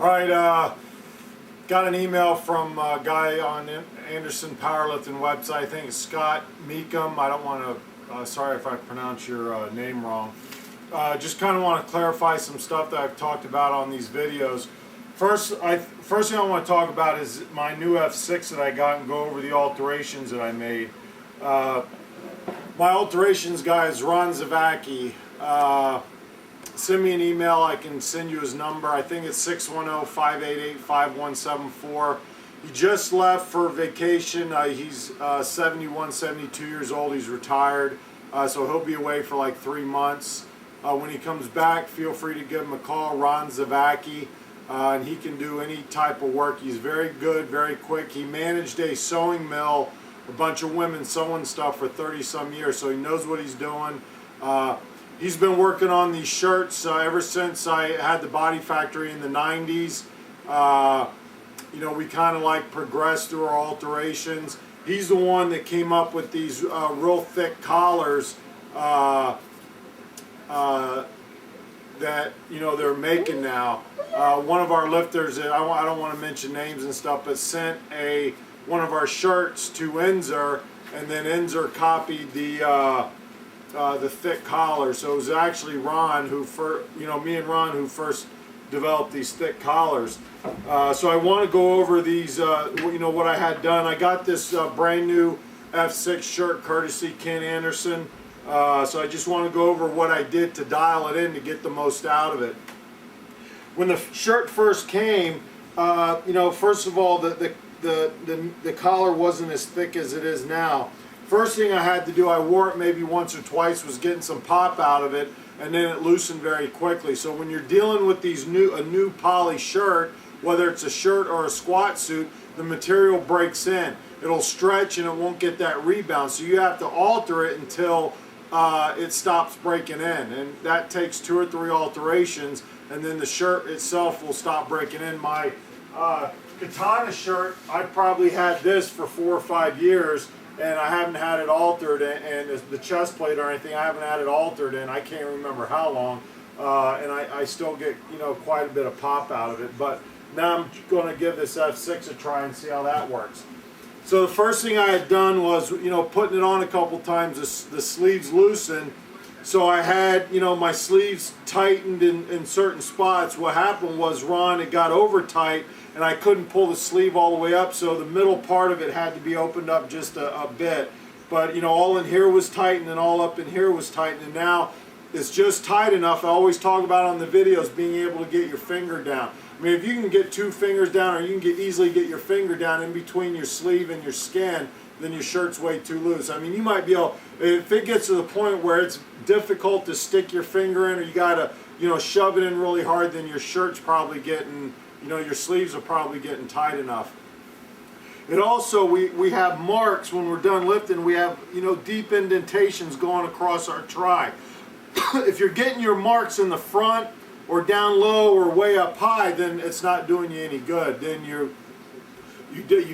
All right, got an email from a guy on Anderson Powerlifting website. I think it's Scott Meekum. I don't want to, sorry if I pronounce your name wrong. Just kind of want to clarify some stuff that I've talked about on these videos. First thing I want to talk about is my new F6 that I got and go over the alterations that I made. My alterations guy is Ron Zavacki. Send me an email. I can send you his number. I think it's 610-588-5174. He just left for vacation. He's 71, 72 years old. He's retired. So he'll be away for like 3 months. When he comes back, feel free to give him a call, Ron Zavacki. And he can do any type of work. He's very good, very quick. He managed a sewing mill, a bunch of women sewing stuff for 30-some years, so he knows what he's doing. He's been working on these shirts ever since I had the Body Factory in the 90s. You know, we kind of like progressed through our alterations. He's the one that came up with these real thick collars that, you know, they're making now. One of our lifters, I don't want to mention names and stuff, but sent one of our shirts to Enzer, and then Enzer copied the thick collar. So it was actually Ron who me and Ron who first developed these thick collars. So I want to go over these, you know, what I had done. I got this brand new F6 shirt courtesy Ken Anderson. So I just want to go over what I did to dial it in to get the most out of it. When the shirt first came, you know, first of all, the collar wasn't as thick as it is now. First thing I had to do, I wore it maybe once or twice, was getting some pop out of it, and then it loosened very quickly. So when you're dealing with a new poly shirt, whether it's a shirt or a squat suit, the material breaks in. It'll stretch and it won't get that rebound. So you have to alter it until it stops breaking in, and that takes 2 or 3 alterations, and then the shirt itself will stop breaking in. My katana shirt, I probably had this for 4 or 5 years, and I haven't had it altered, and the chest plate or anything, I haven't had it altered in I can't remember how long, and I still get, you know, quite a bit of pop out of it. But now I'm going to give this F6 a try and see how that works. So the first thing I had done was, you know, putting it on a couple times, the sleeves loosened. So I had, you know, my sleeves tightened in certain spots. What happened was, Ron, it got over tight and I couldn't pull the sleeve all the way up, so the middle part of it had to be opened up just a bit. But, you know, all in here was tightened and all up in here was tightened, and now it's just tight enough. I always talk about on the videos being able to get your finger down. I mean, if you can get 2 fingers down, or you can easily get your finger down in between your sleeve and your skin, then your shirt's way too loose. I mean, you might be able, if it gets to the point where it's difficult to stick your finger in, or you gotta, you know, shove it in really hard, then your shirt's probably getting, you know, your sleeves are probably getting tight enough. It also, we have marks when we're done lifting. We have, you know, deep indentations going across our tri. If you're getting your marks in the front or down low or way up high, then it's not doing you any good. Then you've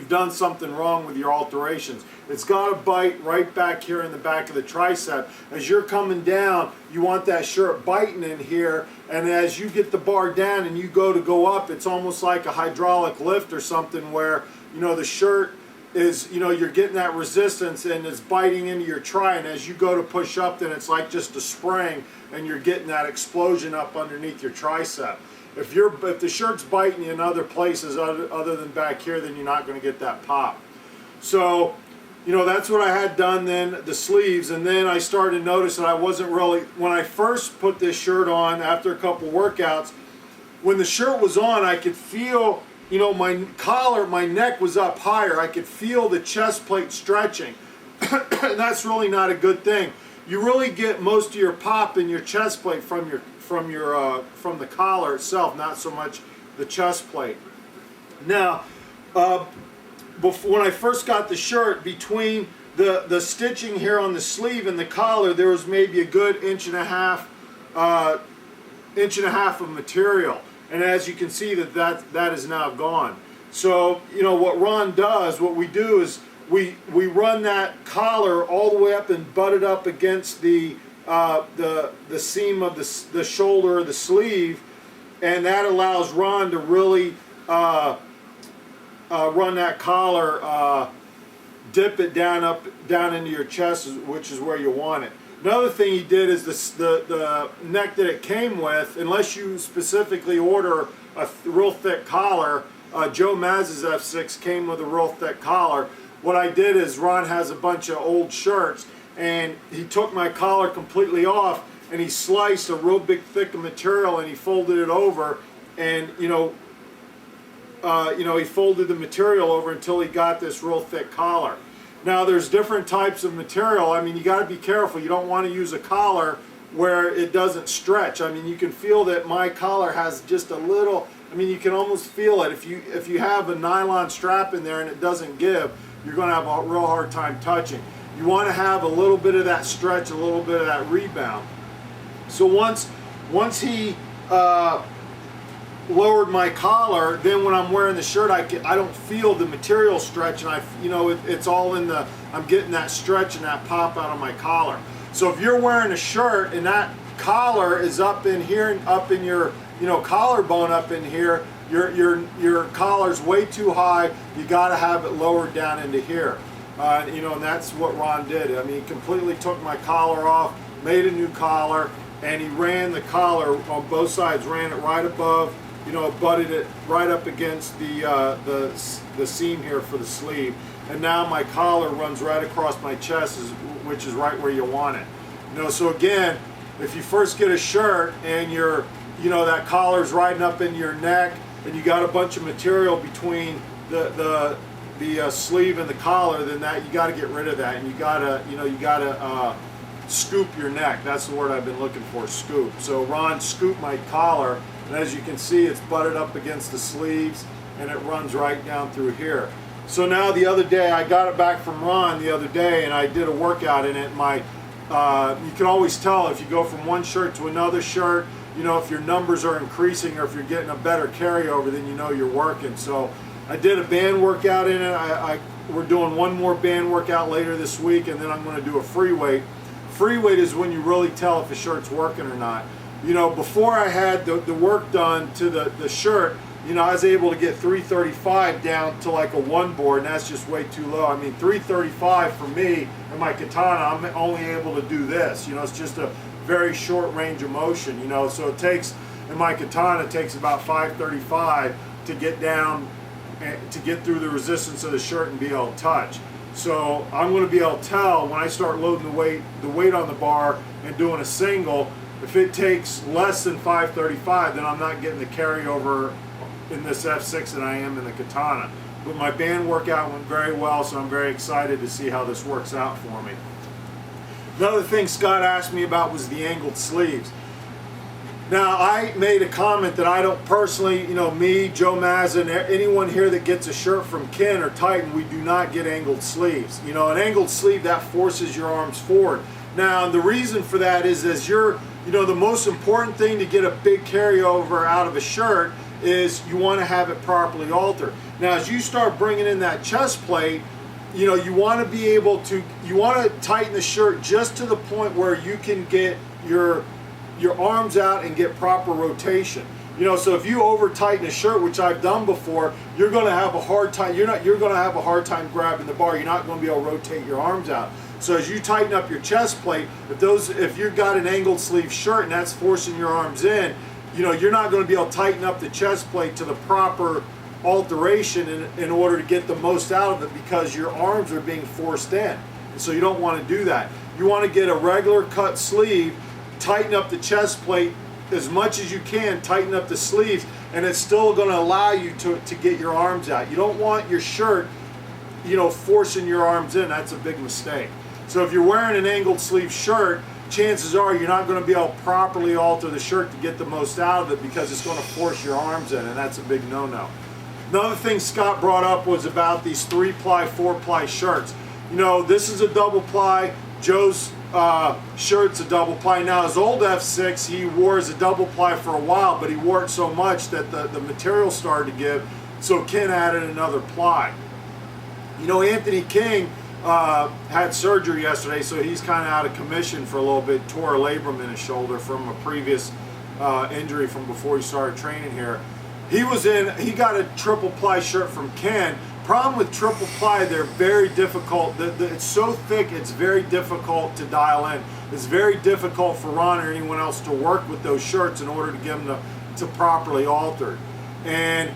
done something wrong with your alterations. It's got to bite right back here in the back of the tricep. As you're coming down, you want that shirt biting in here, and as you get the bar down and you go up, it's almost like a hydraulic lift or something where, you know, the shirt is, you know, you're getting that resistance and it's biting into your tri, and as you go to push up, then it's like just a spring and you're getting that explosion up underneath your tricep. If the shirt's biting you in other places other than back here, then you're not going to get that pop. So, you know, that's what I had done then, the sleeves, and then I started to notice that I wasn't really, when I first put this shirt on after a couple workouts, when the shirt was on, I could feel, you know, my collar, my neck was up higher. I could feel the chest plate stretching. And that's really not a good thing. You really get most of your pop in your chest plate from the collar itself, not so much the chest plate. Now, when I first got the shirt, between the stitching here on the sleeve and the collar, there was maybe a good inch and a half of material. And as you can see, that is now gone. So, you know, what Ron does, what we do is we run that collar all the way up and butt it up against the seam of the shoulder or the sleeve, and that allows Ron to really run that collar, dip it down into your chest, which is where you want it. Another thing he did is the neck that it came with, unless you specifically order a real thick collar, Joe Maz's F6 came with a real thick collar. What I did is Ron has a bunch of old shirts, and he took my collar completely off, and he sliced a real big thick of material, and he folded it over, and he folded the material over until he got this real thick collar. Now there's different types of material. I mean, you got to be careful. You don't want to use a collar where it doesn't stretch. I mean, you can feel that my collar has just a little, I mean, you can almost feel it. If you have a nylon strap in there and it doesn't give, you're going to have a real hard time touching. You want to have a little bit of that stretch, a little bit of that rebound. So once he lowered my collar, then when I'm wearing the shirt, I don't feel the material stretch, and it's all in the, I'm getting that stretch and that pop out of my collar. So if you're wearing a shirt and that collar is up in here and up in your collarbone up in here, your collar's way too high. You got to have it lowered down into here. And that's what Ron did. I mean, he completely took my collar off, made a new collar, and he ran the collar on both sides, ran it right above, butted it right up against the seam here for the sleeve. And now my collar runs right across my chest, which is right where you want it. So again, if you first get a shirt and that collar's riding up into your neck, and you got a bunch of material between the sleeve and the collar, then you got to get rid of that, and you gotta scoop your neck. That's the word I've been looking for, scoop. So Ron scooped my collar, and as you can see, it's butted up against the sleeves, and it runs right down through here. So now the other day, I got it back from Ron the other day, and I did a workout in it. You can always tell if you go from one shirt to another shirt, if your numbers are increasing or if you're getting a better carryover, then you're working. So I did a band workout in it. We're doing one more band workout later this week, and then I'm going to do a free weight. Free weight is when you really tell if a shirt's working or not. Before I had the work done to the shirt, I was able to get 335 down to like a 1 board, and that's just way too low. I mean, 335 for me and my katana, I'm only able to do this. It's just a very short range of motion, so it takes, in my katana, it takes about 535 to get down, to get through the resistance of the shirt and be able to touch. So I'm going to be able to tell when I start loading the weight on the bar and doing a single, if it takes less than 535, then I'm not getting the carryover in this F6 that I am in the katana. But my band workout went very well, so I'm very excited to see how this works out for me. Another thing Scott asked me about was the angled sleeves. Now, I made a comment that I don't personally, me, Joe Mazza, and anyone here that gets a shirt from Ken or Titan, we do not get angled sleeves. An angled sleeve, that forces your arms forward. Now, the reason for that is the most important thing to get a big carryover out of a shirt is you want to have it properly altered. Now, as you start bringing in that chest plate, you want to be able to, you want to tighten the shirt just to the point where you can get your arms out and get proper rotation. So if you over tighten a shirt, which I've done before, you're going to have a hard time. You're going to have a hard time grabbing the bar. You're not going to be able to rotate your arms out. So as you tighten up your chest plate, if you've got an angled sleeve shirt and that's forcing your arms in, you're not going to be able to tighten up the chest plate to the proper alteration in order to get the most out of it, because your arms are being forced in. And so you don't want to do that. You want to get a regular cut sleeve, tighten up the chest plate as much as you can, tighten up the sleeves, and it's still going to allow you to get your arms out. You don't want your shirt, forcing your arms in. That's a big mistake. So if you're wearing an angled sleeve shirt, chances are you're not going to be able to properly alter the shirt to get the most out of it, because it's going to force your arms in, and that's a big no-no. Another thing Scott brought up was about these 3-ply, 4-ply shirts. This is a double ply. Joe's shirt's a double ply. Now, his old F6 he wore as a double ply for a while, but he wore it so much that the material started to give, so Ken added another ply. Anthony King had surgery yesterday, so he's kind of out of commission for a little bit. Tore a labrum in his shoulder from a previous injury from before he started training here. He got a triple ply shirt from Ken. Problem with triple ply, they're very difficult. It's so thick, it's very difficult to dial in. It's very difficult for Ron or anyone else to work with those shirts in order to get them to properly alter. And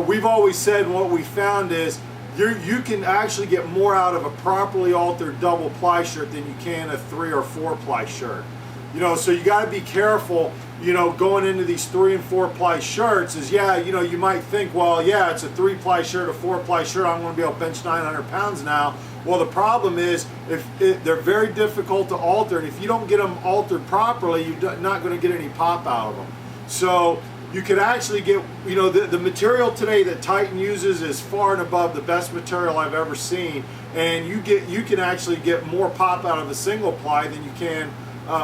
we've always said what we found is you can actually get more out of a properly altered double ply shirt than you can a 3 or 4 ply shirt. You know, so you got to be careful, you know, going into these 3 and 4 ply shirts is, yeah, you know, you might think, well, yeah, it's a 3 ply shirt, a 4 ply shirt, I'm going to be able to bench 900 pounds now. Well, the problem is they're very difficult to alter, and if you don't get them altered properly, you're not going to get any pop out of them. So you could actually get, you know, the material today that Titan uses is far and above the best material I've ever seen, and you can actually get more pop out of a single ply than you can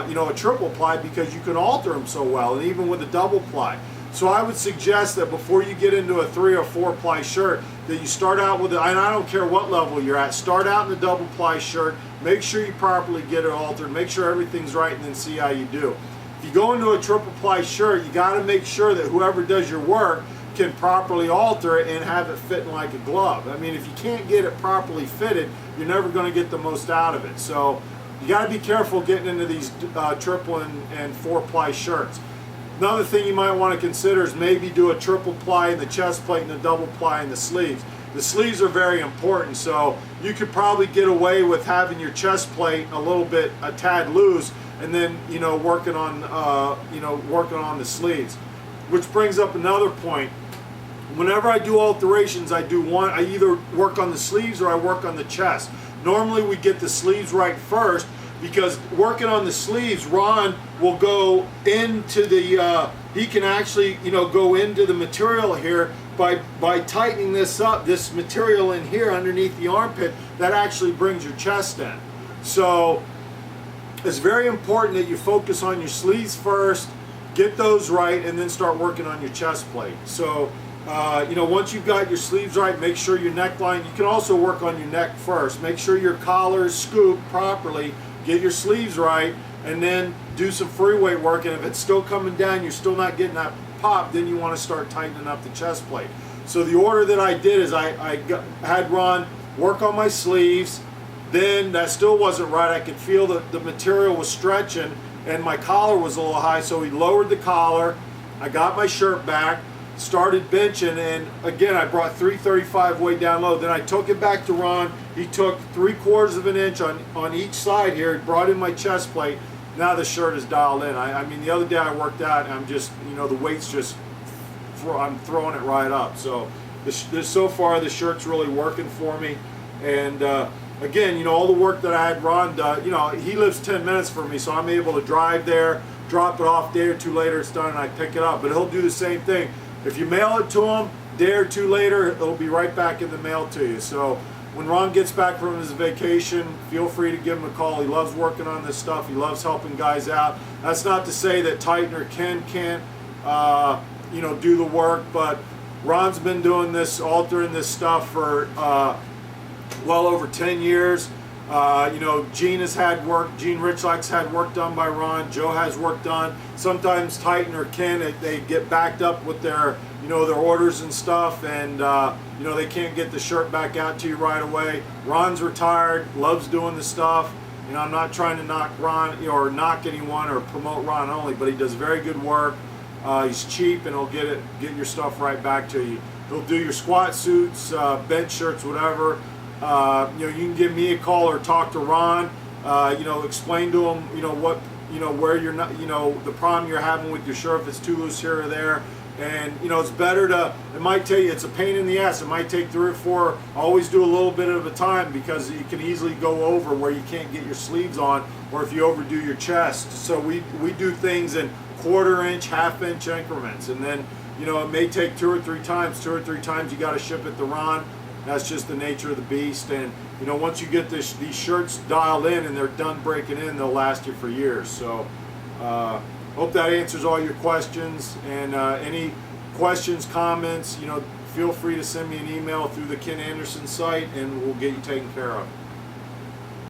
you know, a triple ply, because you can alter them so well, and even with a double ply. So I would suggest that before you get into a 3 or 4 ply shirt, that you start out with, and I don't care what level you're at, start out in the double ply shirt, make sure you properly get it altered, make sure everything's right, and then see how you do. If you go into a triple ply shirt, you got to make sure that whoever does your work can properly alter it and have it fitting like a glove. I mean, if you can't get it properly fitted, you're never going to get the most out of it. So you got to be careful getting into these triple and 4 ply shirts. Another thing you might want to consider is maybe do a triple ply in the chest plate and a double ply in the sleeves. The sleeves are very important, so you could probably get away with having your chest plate a tad loose, and then, you know, working on the sleeves. Which brings up another point. Whenever I do alterations, I either work on the sleeves or I work on the chest. Normally we get the sleeves right first, because working on the sleeves, Ron will go into the, he can actually, you know, go into the material here by tightening this up, this material in here underneath the armpit, that actually brings your chest in. So it's very important that you focus on your sleeves first, get those right, and then start working on your chest plate. So you know, once you've got your sleeves right, make sure your neckline, you can also work on your neck first. Make sure your collar is scooped properly, get your sleeves right, and then do some free weight work. And if it's still coming down, you're still not getting that pop, then you want to start tightening up the chest plate. So the order that I did is I had Ron work on my sleeves, then that still wasn't right. I could feel that the material was stretching and my collar was a little high, so he lowered the collar. I got my shirt back, started benching, and again I brought 335 way down low. Then I took it back to Ron. He took 3/4 of an inch on each side here, brought in my chest plate. Now the shirt is dialed in. I mean, the other day I worked out and I'm just, you know, the weight's just, I'm throwing it right up. So so far the shirt's really working for me. And again, you know, all the work that I had Ron done, you know, he lives 10 minutes from me, so I'm able to drive there, drop it off, day or two later it's done, and I pick it up. But he'll do the same thing. If you mail it to him, day or two later, it'll be right back in the mail to you. So when Ron gets back from his vacation, feel free to give him a call. He loves working on this stuff. He loves helping guys out. That's not to say that Titan or Ken can't, you know, do the work, but Ron's been doing this, altering this stuff for well over 10 years. You know, Gene has had work, Gene Richlak's had work done by Ron, Joe has work done. Sometimes Titan or Ken, they get backed up with their, you know, their orders and stuff, and you know, they can't get the shirt back out to you right away. Ron's retired, loves doing the stuff. You know, I'm not trying to knock Ron, you know, or knock anyone or promote Ron only, but he does very good work. He's cheap, and he'll get your stuff right back to you. He'll do your squat suits, bench shirts, whatever. You know, you can give me a call or talk to Ron. You know, explain to him, you know, what, you know, where you're not, you know, the problem you're having with your shirt, if it's too loose here or there. And you know, it's better to, it might tell you it's a pain in the ass. It might take 3 or 4. Always do a little bit at a time, because you can easily go over where you can't get your sleeves on, or if you overdo your chest. So we do things in 1/4 inch, 1/2 inch increments, and then, you know, it may take 2 or 3 times. 2 or 3 times you got to ship it to Ron. That's just the nature of the beast. And you know, once you get these shirts dialed in and they're done breaking in, they'll last you for years. So hope that answers all your questions. And any questions, comments, you know, feel free to send me an email through the Ken Anderson site, and we'll get you taken care of.